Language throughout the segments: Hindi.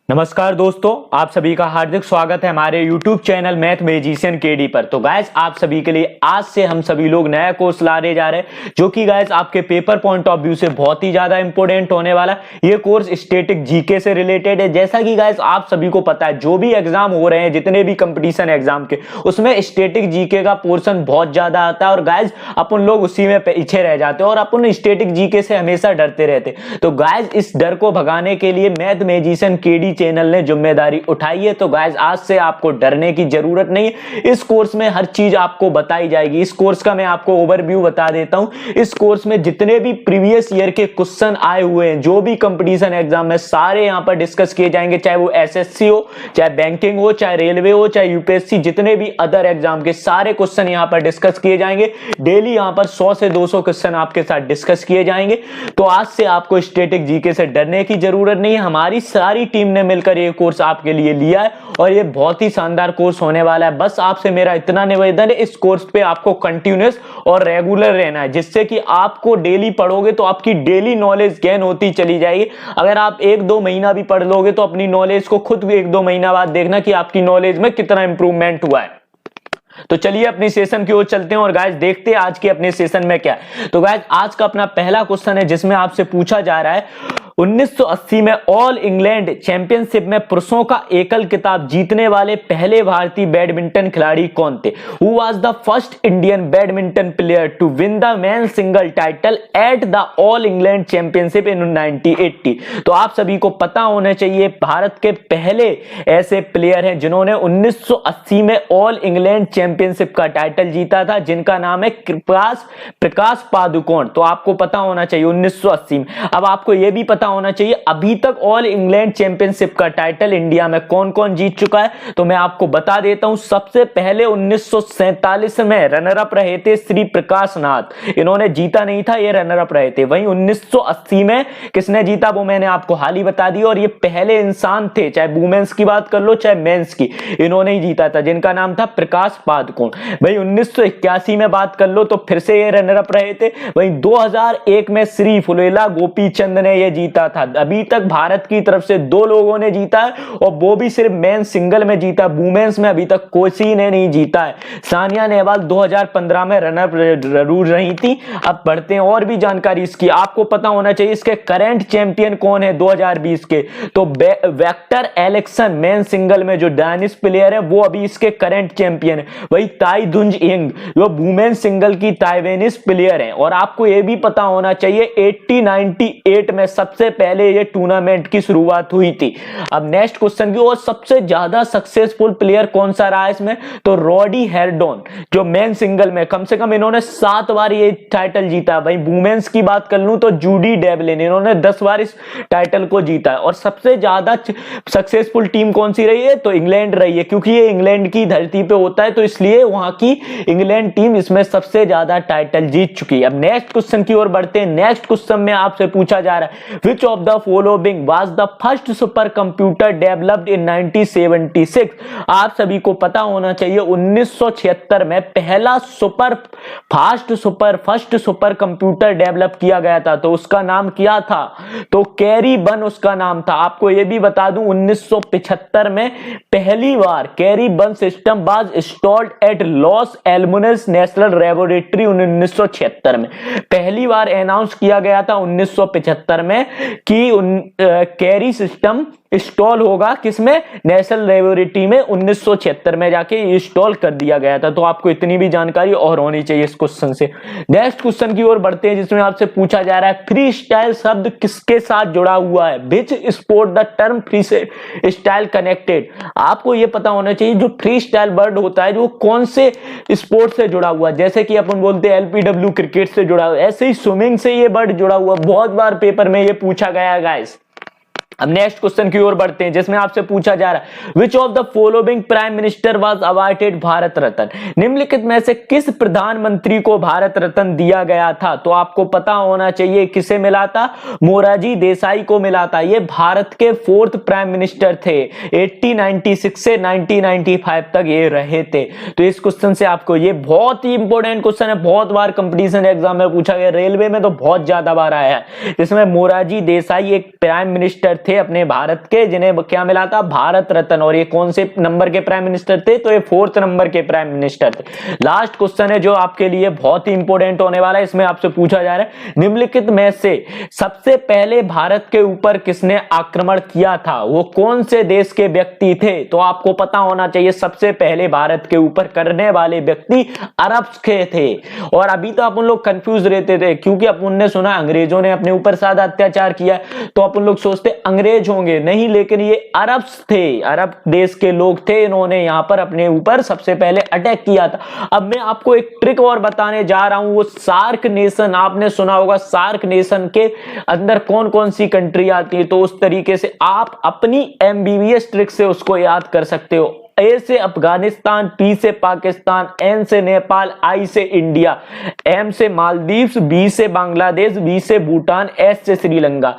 नमस्कार दोस्तों, आप सभी का हार्दिक स्वागत है हमारे YouTube channel math magician KD पर। तो गाइस, आप सभी के लिए आज से हम सभी लोग नया कोर्स लाने जा रहे हैं जो कि गाइस आपके पेपर पॉइंट ऑफ व्यू से बहुत ही ज्यादा इंपॉर्टेंट होने वाला है। ये कोर्स स्टैटिक जीके से रिलेटेड है। जैसा कि गाइस आप सभी को पता है, जो भी एग्जाम हो रहे हैं, जितने भी कंपटीशन एग्जाम के, उसमें स्टैटिक जीके का पोर्शन बहुत ज्यादा आता है और गाइस अपन लोग उसी में पीछे रह जाते हैं और अपन स्टैटिक जीके से हमेशा डरते रहते। तो गाइस, इस डर को भगाने के लिए मैथ मैजिशियन केडी चैनल ने जिम्मेदारी उठाई है। तो गाइस, आज से आपको डरने की जरूरत नहीं है। इस कोर्स में हर चीज आपको बताई जाएगी। इस कोर्स का मैं आपको ओवरव्यू बता देता हूं। इस कोर्स में जितने भी प्रीवियस ईयर के क्वेश्चन आए हुए हैं, जो भी कंपटीशन एग्जाम में, सारे यहां पर डिस्कस किए जाएंगे। चाहे वो एसएससी हो, चाहे बैंकिंग हो, चाहे रेलवे हो, चाहे यूपीएससी, जितने भी अदर एग्जाम के सारे क्वेश्चन यहां पर डिस्कस किए जाएंगे। डेली यहां पर 100 से 200 क्वेश्चन आपके साथ डिस्कस किए जाएंगे। तो आज से आपको स्टैटिक जीके से डरने की जरूरत नहीं है। हमारी सारी टीम ने मिलकर ये कोर्स आपके लिए लिया है और ये बहुत ही शानदार कोर्स होने वाला है। बस आपसे मेरा इतना निवेदन है, इस कोर्स पे आपको कंटिन्यूअस और रेगुलर रहना है, जिससे कि आपको डेली पढ़ोगे तो आपकी डेली नॉलेज गेन होती चली जाएगी। अगर आप 1-2 महीना भी पढ़ लोगे तो अपनी नॉलेज को खुद भी 1-2 महीना बाद देखना कि आपकी नॉलेज में कितना इंप्रूवमेंट हुआ है। तो चलिए अपनी सेशन की ओर चलते हैं और गाइस देखते हैं आज के अपने सेशन में क्या है। तो गाइस, आज का अपना पहला क्वेश्चन है जिसमें आपसे पूछा जा रहा है, 1980 में ऑल इंग्लैंड चैंपियनशिप में पुरुषों का एकल खिताब जीतने वाले पहले भारतीय बैडमिंटन खिलाड़ी कौन थे? Who was the first Indian badminton player to win the men single title at the All England Championship in 1980? तो आप सभी को पता होना चाहिए, भारत के पहले ऐसे प्लेयर हैं जिन्होंने 1980 में ऑल इंग्लैंड चैंपियनशिप का टाइटल जीता था, जिनका नाम है प्रकाश पादुकोण। तो आपको पता होना चाहिए 1980 में। अब आपको यह भी पता होना चाहिए अभी तक ऑल इंग्लैंड चैंपियनशिप का टाइटल इंडिया में कौन कौन जीत चुका है। तो मैं आपको बता देता हूं, सबसे पहले 1947 में रनर अप रहे थे श्री प्रकाश नाथ। इन्होंने जीता नहीं था, ये रनर अप रहे थे। वहीं 1980 में किसने जीता वो मैंने आपको हाल ही बता दिया, और ये पहले इंसान थे, चाहे वुमेन्स की बात कर लो चाहे मेंस की, इन्होंने ही जीता था, जिनका नाम था प्रकाश पादुकोण। वहीं 1981 में बात कर लो तो फिर से ये रनर अप रहे थे। वहीं 2001 में श्री फुलेला गोपीचंद ने ये जीता था। अभी तक भारत की तरफ से 2 लोगों ने जीता है और वो भी सिर्फ मेन सिंगल में जीता। वुमेन्स में अभी तक कोई ने नहीं जीता है। सानिया नेहवाल 2015 में रनर जरूर रही थी। अब बढ़ते हैं और भी जानकारी इसकी। आपको पता होना चाहिए इसके करंट चैंपियन कौन है 2020 के। तो वेक्टर एलेक्सन मेन सिंगल में जो डायनिश प्लेयर है वो अभी इसके करंट चैंपियन है। वही ताई दुंज इंग जो वुमेन सिंगल की ताइवानीज प्लेयर है। और आपको यह भी पता होना चाहिए 98 में सबसे पहले ये टूर्नामेंट की शुरुआत हुई थी। अब नेक्स्ट क्वेश्चन की ओर, सबसे ज्यादा सक्सेसफुल प्लेयर कौन सा रहा है इसमें? तो रॉडी हेरडोन, जो मेन सिंगल में कम से कम इन्होंने 7 बार ये टाइटल जीता। भाई वुमेन्स की बात कर लूं तो जूडी डेवलिन, इन्होंने 10 बार इस टाइटल को जीता है। और सबसे ज्यादा सक्सेसफुल टीम कौन सी रही है? तो इंग्लैंड रही है, क्योंकि ये इंग्लैंड की धरती पे होता है, तो इसलिए वहां की इंग्लैंड टीम इसमें सबसे ज्यादा टाइटल जीत चुकी है। अब नेक्स्ट क्वेश्चन की ओर बढ़ते हैं। नेक्स्ट क्वेश्चन में आपसे पूछा जा रहा है, which of the following was the first supercomputer developed in 1976? आप सभी को पता होना चाहिए 1976 में पहला फर्स्ट सुपर कंप्यूटर डेवलप किया गया था। तो उसका नाम क्या था? तो कैरी-1 उसका नाम था। आपको यह भी बता दूं 1975 में पहली बार Cray one system was installed at Los Alamos National Laboratory 1976 में पहली बार अनाउंस किया गया था 1975 में कि कैरी सिस्टम इंस्टॉल होगा किसमें? नेशनल लेबोरेटरी में 1976 में जाके इंस्टॉल कर दिया गया था। तो आपको इतनी भी जानकारी और होनी चाहिए इस क्वेश्चन से। नेक्स्ट क्वेश्चन की ओर बढ़ते हैं जिसमें आपसे पूछा जा रहा है, फ्री स्टाइल शब्द किसके साथ जुड़ा हुआ है? Which sport the term free style connected? आपको यह पता होना चाहिए जो फ्री स्टाइल वर्ड होता है जो कौन से स्पोर्ट से जुड़ा हुआ है। जैसे कि अपन बोलते हैं एलपीडब्ल्यू क्रिकेट से जुड़ा हुआ, ऐसे ही स्विमिंग से ये वर्ड जुड़ा हुआ। बहुत बार पेपर में ये पूछा गया है गाइस। अब नेक्स्ट क्वेश्चन की ओर बढ़ते हैं जिसमें आपसे पूछा जा रहा है, which of the following prime minister was awarded Bharat Ratna? निम्नलिखित में से किस प्रधानमंत्री को भारत रत्न दिया गया था? तो आपको पता होना चाहिए किसे मिला था? मोरारजी देसाई को मिला था। ये भारत के 4th प्राइम मिनिस्टर थे। 1896 से 1995 तक ये रहे थे। तो इस क्वेश्चन से आपको, ये बहुत ही इंपॉर्टेंट क्वेश्चन है, बहुत बार कंपटीशन एग्जाम में पूछा गया, रेलवे में तो बहुत ज्यादा बार आया है। जिसमें मोरारजी देसाई एक प्राइम मिनिस्टर थे अपने भारत के, जिन्हें क्या मिला था, भारत रत्न। और ये कौन से नंबर के प्राइम मिनिस्टर थे, तो ये 4th नंबर के प्राइम मिनिस्टर थे। लास्ट क्वेश्चन है जो आपके लिए बहुत ही इंपॉर्टेंट होने वाला है, इसमें आपसे पूछा जा रहा है निम्नलिखित में से सबसे पहले भारत के ऊपर किसने आक्रमण किया था, वो कौन से देश के व्यक्ति थे। तो आपको पता होना चाहिए सबसे पहले भारत के ऊपर करने वाले व्यक्ति अरब के थे। और अभी तो अपन लोग कंफ्यूज रहते थे क्योंकि अपन ने सुना अंग्रेजों ने अपने ऊपर ज्यादा अत्याचार किया, तो अपन लोग सोचते अंग्रेज होंगे, नहीं, लेकिन ये अरब थे, अरब देश के लोग थे, इन्होंने यहां पर अपने ऊपर सबसे पहले अटैक किया था। अब मैं आपको एक ट्रिक और बताने जा रहा हूं, वो सार्क नेशन, आपने सुना होगा सार्क नेशन के अंदर कौन कौन सी कंट्री आती है, तो उस तरीके से आप अपनी MBBS ट्रिक से उसको याद कर सकते हो। A से अफगानिस्तान, P से पाकिस्तान, N से नेपाल, I से इंडिया, M से मालदीव्स, B से बांग्लादेश, B से भूटान, S से श्रीलंका।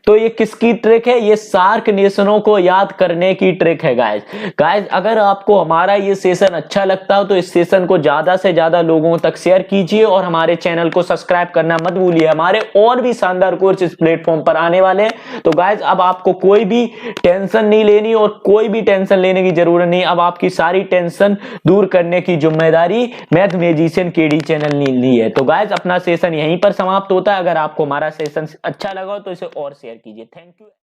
तो ये किसकी ट्रिक है, ये सार्क नेशनों को याद करने की ट्रिक है गाइस। अगर आपको हमारा ये सेशन अच्छा लगता हो तो इस सेशन को ज्यादा से ज्यादा लोगों तक शेयर कीजिए और हमारे चैनल को सब्सक्राइब करना मत भूलिए। हमारे और भी शानदार कोर्स इस प्लेटफॉर्म पर आने वाले हैं। तो गाइस अब आपको कोई भी टेंशन नहीं लेनी और कोई भी टेंशन लेने की जरूरत नहीं। अब आपकी सारी टेंशन दूर करने की जिम्मेदारी मैथ मैजिशियन केडी चैनल ने ली है। तो गाइस अपना सेशन यहीं पर समाप्त होता है। अगर आपको हमारा सेशन अच्छा लगा हो तो इसे और शेयर कीजिए। Thank you.